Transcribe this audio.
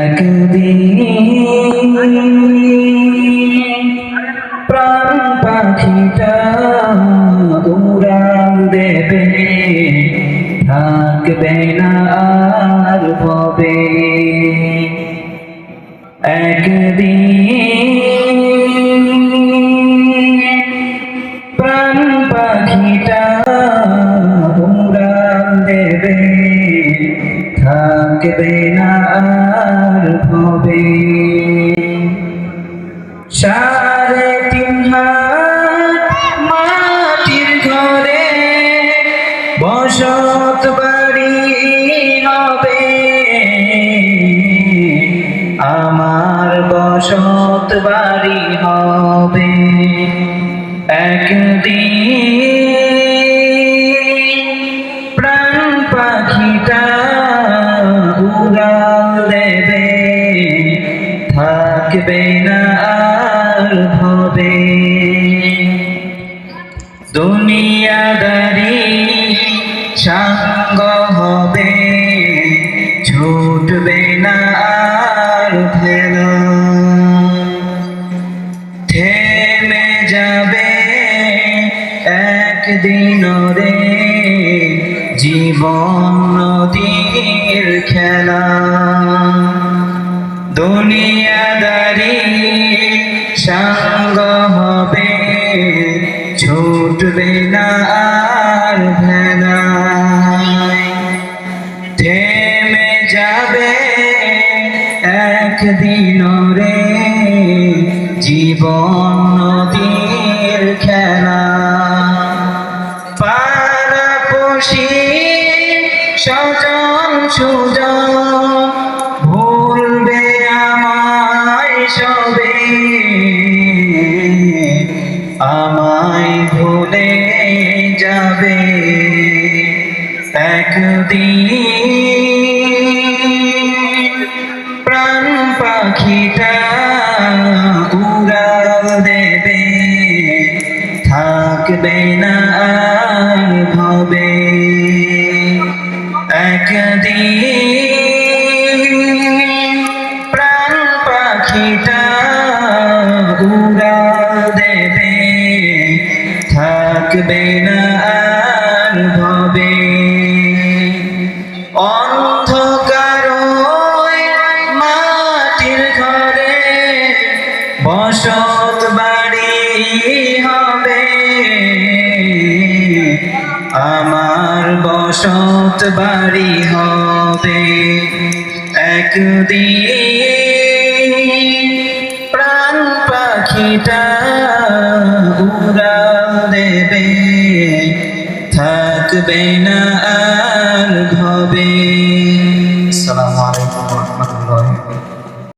একদিন প্রাণ পাখিটা উড়াল দেবে, থাকবে না আর ভবে। একদিন প্রাণ পাখিটা উড়াল দেবে, থাকবে না আর ভবে। 3.5 হাত মাটির ঘরে বসত বাড়ি হবে, আমার বসত বাড়ি হবে। একদিন প্রাণ পাখিটা উড়াল দেবে, থাকবে না আর ভবে। দুনিয়াদারি সাঙ্গ হবে, ছুটবে না আর ভেলা। থেমে যাবে একদিন রে জীবন নদীর খেলা। দুনিয়াদারি সাঙ্গ হবে, ছুটবে না আর ভেলায়। থেমে যাবে একদিন রে জীবন নদীর খেলা। পাড়াপড়শি স্বজন সুজন ভুলবে আমায় সবে, আমায় ভুলে যাবে। একদিন প্রাণ পাখিটা উড়াল দেবে, থাকবে না আর ভবে। একদিন প্রাণ পাখিটা উড়াল দেবে, থাকবে না আর ভবে। অন্ধকার মাটির ঘরে বসত বাড়ি হবে, আমার বসত বাড়ি হবে। একদিন প্রাণ পাখিটা উড়াল দেবে, থাকবে না।